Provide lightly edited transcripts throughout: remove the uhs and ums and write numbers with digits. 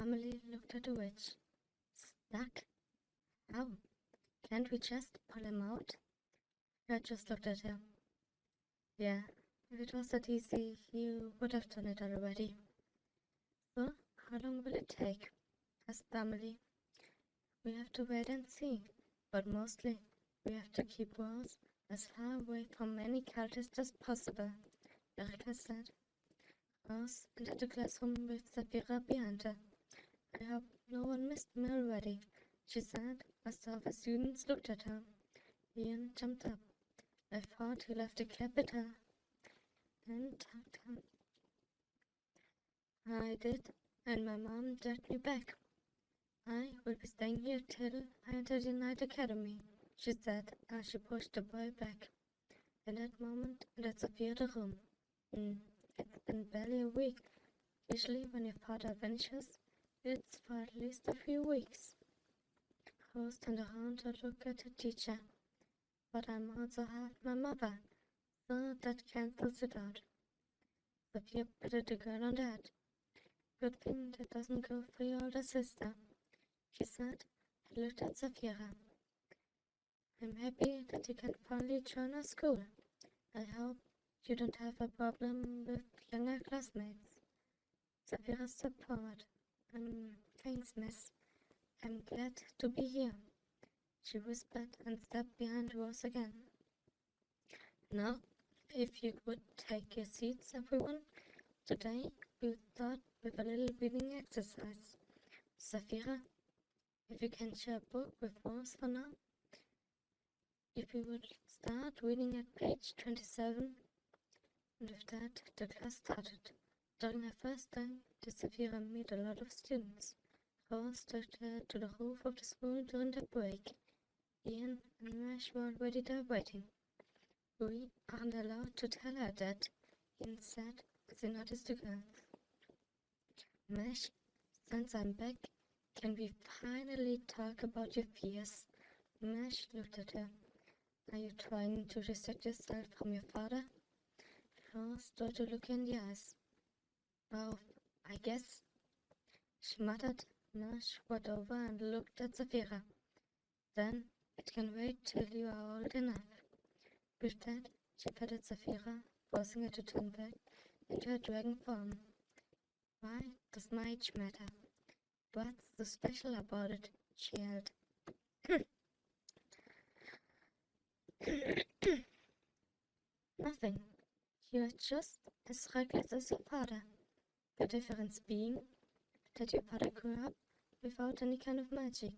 Amelie looked at the witch. Stuck? How? Can't we just pull him out? Fred just looked at her. Yeah, if it was that easy, you would have done it already. So, how long will it take? Asked Amelie. We have to wait and see, but mostly we have to keep Rose as far away from any cultist as possible, Erika said. Rose entered the classroom with Sapphira behind her. I hope no one missed me already, she said, as the other students looked at her. Ian jumped up. I thought he left a cap at her and tucked her. I did, and my mom dragged me back. I will be staying here till I enter the Night Academy, she said as she pushed the boy back. In that moment, entered Sophia the room. It's been barely a week. Usually when your father vanishes, it's for at least a few weeks. Rose turned around to look at her teacher. But I'm also half my mother, so that cancels it out. Sophia patted the girl on the head. Good thing that doesn't go for your older sister, she said, and looked at Sapphira. I'm happy that you can finally join our school. I hope you don't have a problem with younger classmates. Sapphira stepped forward. Thanks, miss. I'm glad to be here, she whispered and stepped behind Rose again. Now, if you would take your seats, everyone. Today we'll start with a little reading exercise. Sapphira, if you can share a book with Rose for now. If you would start reading at page 27. And with that, the class started. During her first day, did Sapphira meet a lot of students. Rose took her to the roof of the school during the break. Ian and Mesh were already there waiting. We aren't allowed to tell her that, Ian said as he noticed the girls. Mesh, since I'm back, can we finally talk about your fears? Mesh looked at her. Are you trying to distract yourself from your father? Rose tried to look in the eyes. Oh, I guess. She muttered. Mesh went over and looked at Sapphira. Then it can wait till you are old enough. With that, she patted Sapphira, forcing her to turn back into her dragon form. Why does my age matter? What's so special about it? She yelled. Nothing. You are just as reckless as your father. The difference being that your father grew up without any kind of magic.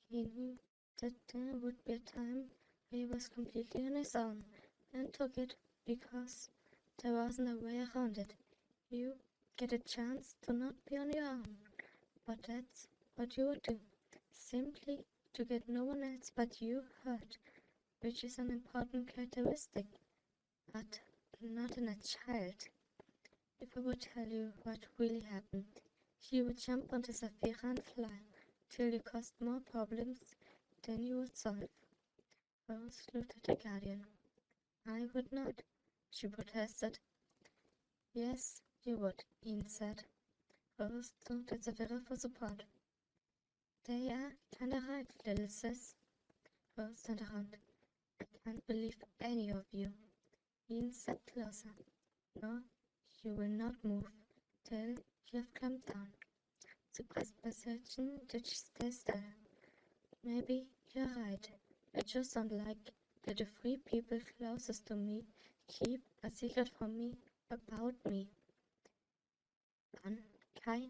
He knew that there would be a time where he was completely on his own, and took it because there wasn't a way around it. You get a chance to not be on your own, but that's what you would do, simply to get no one else but you hurt, which is an important characteristic, but not in a child. If I would tell you what really happened, you would jump onto Sapphira and fly, till you caused more problems than you would solve. Rose looked at the Guardian. I would not, she protested. Yes, you would, Ian said. Rose looked at Sapphira for support. They are kinda right, little sis. Rose turned around. I can't believe any of you. Ian sat closer. No, you will not move till you have climbed down. Surprised by certain that she stays still. Maybe you're right. I just don't like that the three people closest to me keep a secret from me about me. Dann, Kai,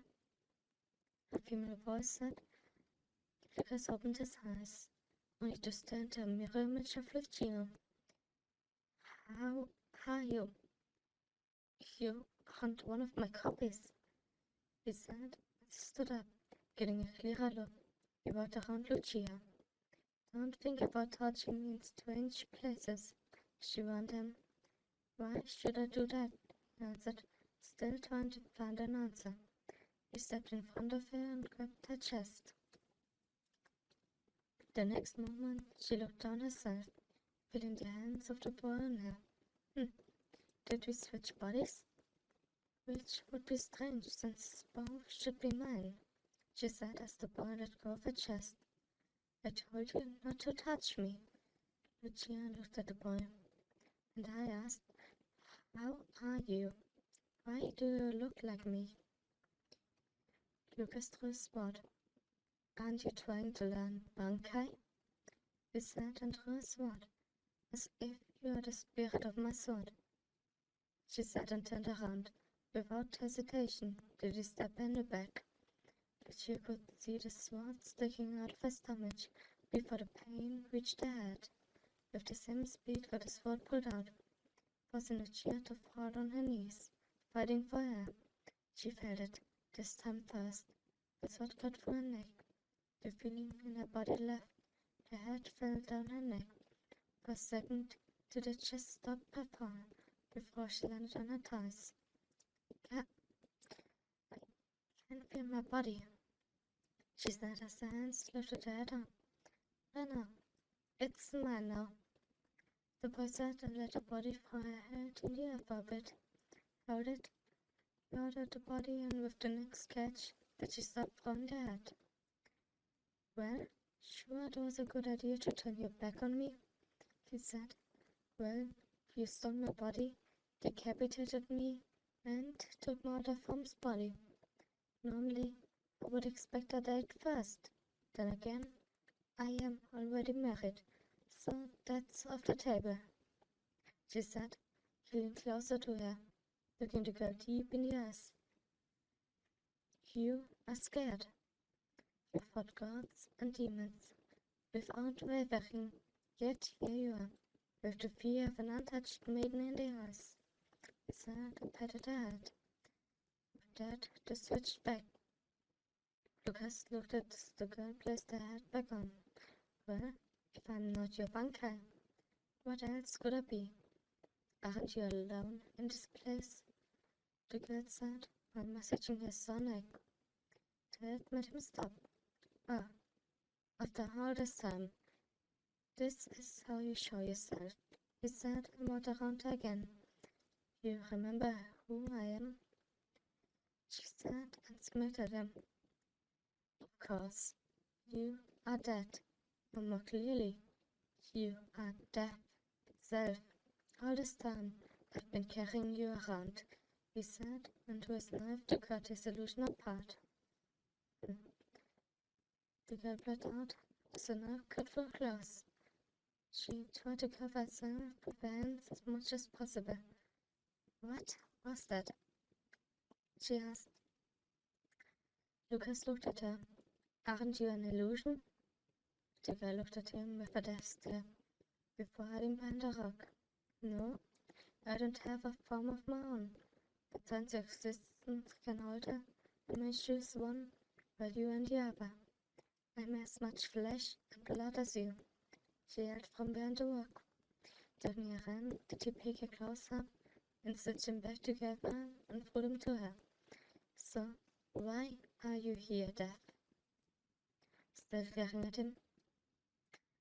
a female voice said. Lucas opened his eyes, only to stare into a mirror image of Lucio. How are you? You aren't one of my copies, he said as he stood up, getting a clearer look. He walked around Lucia. Don't think about touching me in strange places, she warned him. Why should I do that? He answered, still trying to find an answer. He stepped in front of her and grabbed her chest. The next moment, she looked down herself, feeling the hands of the boy on her. Did we switch bodies? Which would be strange, since both should be mine. she said as the boy let go of her chest. I told you not to touch me. Lucia looked at the boy, and I asked, how are you? Why do you look like me? Lucas drew a sword. Aren't you trying to learn Bankai? He said and drew a sword, as if you are the spirit of my sword. She said and turned around. Without hesitation did he step in the back, but she could see the sword sticking out of her stomach before the pain reached her head. With the same speed got the sword pulled out, forcing Lucia to fall on her knees, fighting for her. She felt it, this time first. The sword cut through her neck. The feeling in her body left. The head fell down her neck. For a second, till the chest stopped her fall, before she landed on her thighs. I can't feel my body, she said as her hands lifted her head up. I know. It's mine now. The boy said and let her body from her head in the air for a bit. Held it, lowered the body, and with the next catch, that she stopped throwing the head. Well, sure it was a good idea to turn your back on me, he said. Well, you stole my body, decapitated me, and took Mother Form's body. Normally, I would expect a date first. Then again, I am already married, so that's off the table, she said. He leaned closer to her, looking the girl deep in the eyes. You are scared. You fought gods and demons without wavering, yet here you are, with the fear of an untouched maiden in the eyes. He said and patted her head. With that, they switched back. Lucas looked at the girl and placed her head back on. Well, if I'm not your Bankai, what else could I be? Aren't you alone in this place? The girl said, while messaging her son. That made him stop. Ah, after all this time, this is how you show yourself, he said and walked around her again. You remember who I am? She said and smiled at him. Of course, you are dead. Or more clearly, you are death itself. All this time, I've been carrying you around, he said, and with his knife to cut his illusion apart. The girl bled out as the knife cut through her clothes. She tried to cover herself with her hands as much as possible. What was that? She asked. Lucas looked at her. Aren't you an illusion? The girl looked at him with a death stare, before hiding behind a rock. No, I don't have a form of my own. But since your existence can alter, I may choose one, while you and the other. I'm as much flesh and blood as you, she yelled from behind the rock. Turning around, did he pick her clothes up and stitch them back together and threw them to her. So, why are you here, Death? Still staring at him.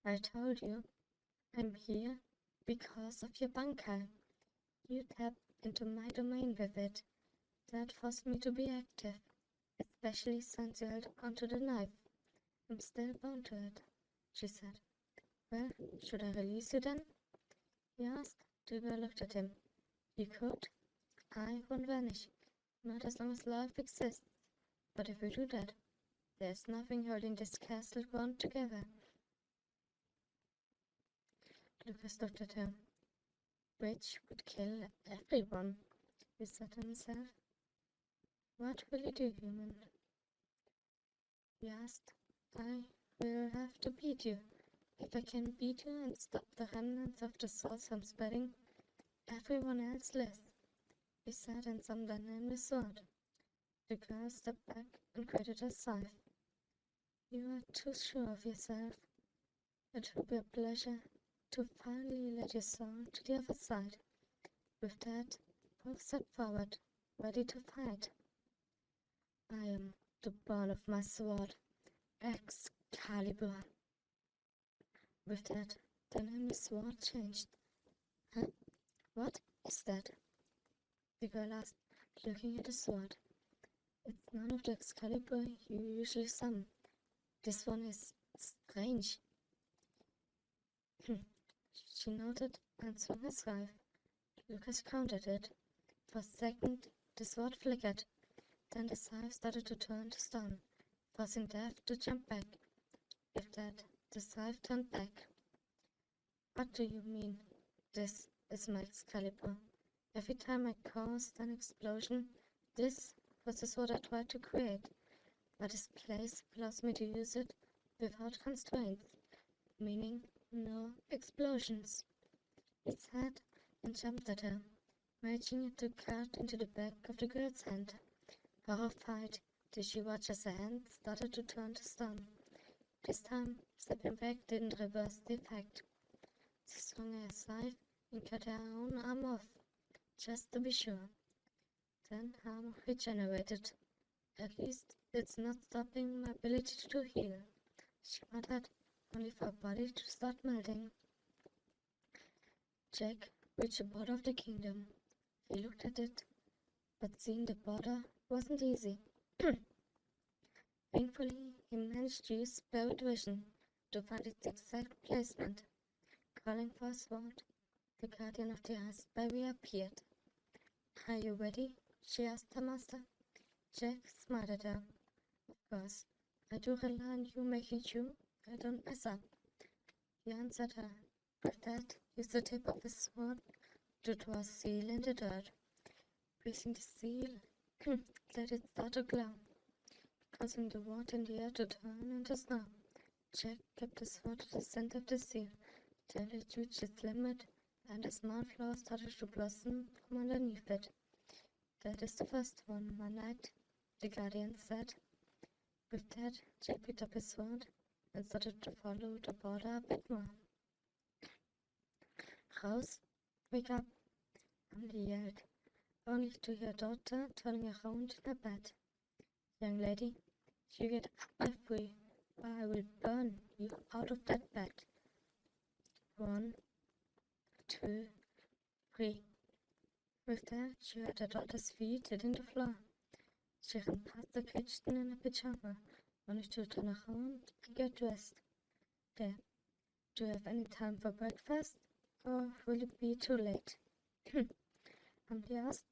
I told you, I'm here because of your Bankai. You tapped into my domain with it. That forced me to be active, especially since you held onto the knife. I'm still bound to it, she said. Well, should I release you then? He asked. The girl looked at him. You could. I won't vanish, not as long as life exists. But if you do that, there's nothing holding this castle bound together. Lucas looked at her. Which would kill everyone, he said to himself. What will you do, human? He asked. I will have to beat you. If I can beat you and stop the remnants of the souls from spreading, everyone else lives, he said and summoned a nameless sword. The girl stepped back and created a scythe. You are too sure of yourself. It will be a pleasure to finally let your soul to the other side. With that, both stepped forward, ready to fight. I am the ball of my sword, Excalibur. With that, the nameless sword changed. Huh? What is that? The girl asked, looking at the sword. It's none of the Excalibur you usually summon. This one is strange. She nodded and swung her scythe. Lucas countered it. For a second, the sword flickered. Then the scythe started to turn to stone, forcing Death to jump back. With that, the scythe turned back. What do you mean? This is my Excalibur. Every time I caused an explosion, this was the sword I tried to create. But this place allows me to use it without constraints, meaning no explosions. He said and jumped at her, reaching it to cut into the back of the girl's hand. Horrified, did she watch as her hand started to turn to stone. This time, stepping back didn't reverse the effect. She swung her scythe and cut her own arm off, just to be sure. Then arm regenerated. At least it's not stopping my ability to heal, she muttered, only for her body to start melting. Jack reached the border of the kingdom. He looked at it, but seeing the border wasn't easy. Painfully, he managed to use Spirit Vision to find its exact placement. Calling for a sword, the Guardian of the Ice Barrier appeared. Are you ready? She asked her master. Jack smiled at her. Of course, I do rely on you making sure I don't mess up. He answered her. With that, used the tip of his sword to draw a seal in the dirt. Pressing the seal, let it start to glow, causing the water in the air to turn into snow. Jack kept the sword at the center of the seal till it reached its limit, and a small flower started to blossom from underneath it. That is the first one, my knight, the Guardian said. With that, Jack picked up his sword and started to follow the border a bit more. Rose, wake up, Emily yelled, only to hear her daughter turning around in her bed. Young lady, you get up by 3, or I will burn you out of that bed. 1, 2, 3. With that, she heard her daughter's feet hitting the floor. She ran past the kitchen in her pajama, only to turn around and get dressed. There, do you have any time for breakfast, or will it be too late? Emily asked.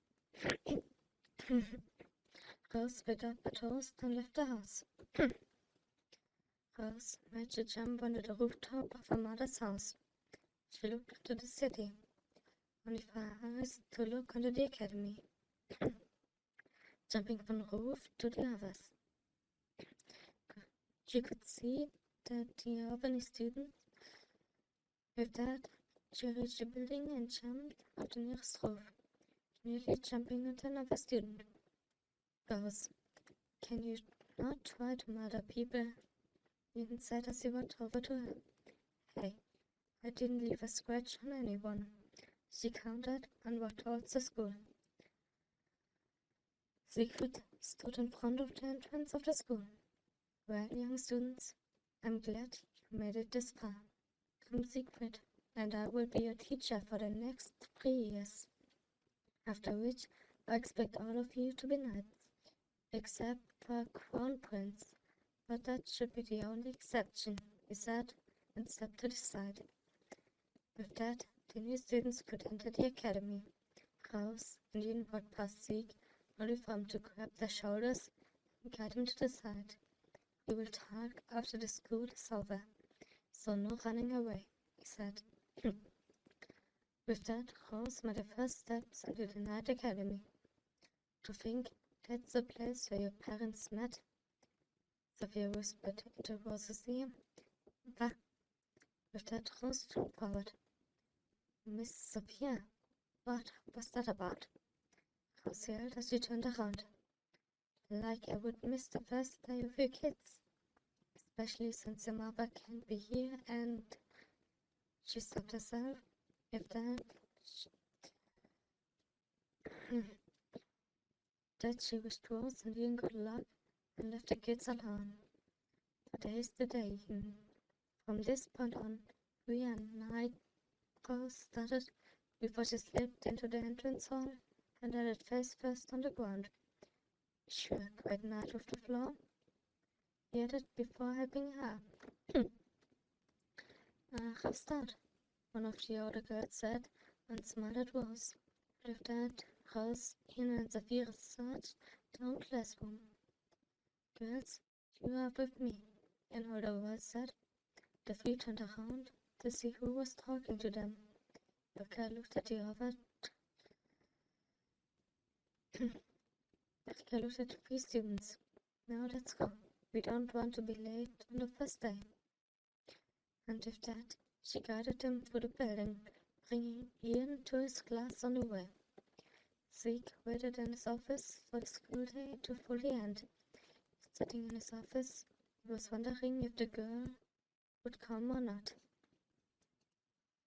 Rose picked up a toast and left the house. Rose made to jump onto the rooftop of her mother's house. She looked up to the city, only for her eyes to look onto the academy. Jumping from roof to the others. She could see that the Albany students. With that, she reached the building and jumped off the nearest roof, nearly jumping into another student. Rose, can you not try to murder people? Ethan said as he walked over to her. Hey, I didn't leave a scratch on anyone. She countered and walked towards the school. Siegfried stood in front of the entrance of the school. Well, young students, I'm glad you made it this far. I'm Siegfried, and I will be your teacher for the next 3 years. After which, I expect all of you to be knights, except for Crown Prince. But that should be the only exception, he said, and stepped to the side. With that, the new students could enter the academy. Rose and Ian walked past Sieg, only for him to grab their shoulders and guide him to the side. We will talk after the school is over, so no running away, he said. With that, Rose made the first steps into the Knight Academy. To think that's the place where your parents met? Sophia whispered into Rose's ear. Bah! With that, Rose stood forward. Miss Sophia, what was that about? Rose yelled as she turned around. Like I would miss the first day of your kids, especially since your mother can't be here and... She stopped herself. If that she wished Rose and Ian good luck and left the kids alone. Today's the day. From this point on, we and Night Rose started before she slipped into the entrance hall and landed face first on the ground. Shrek right out of the floor. He had it before helping her. How's that? One of the older girls said, and smiled at Rose. With that, Rose, Hina, and Zafira searched the whole classroom. Girls, you are with me, an older voice said. The three turned around to see who was talking to them. Becca looked at the other. Becca looked at the three students. Now let's go. We don't want to be late on the first day. And with that, she guided them through the building, bringing Ian to his class on the way. Zeke waited in his office for the school day to fully end. Sitting in his office, he was wondering if the girl would come or not.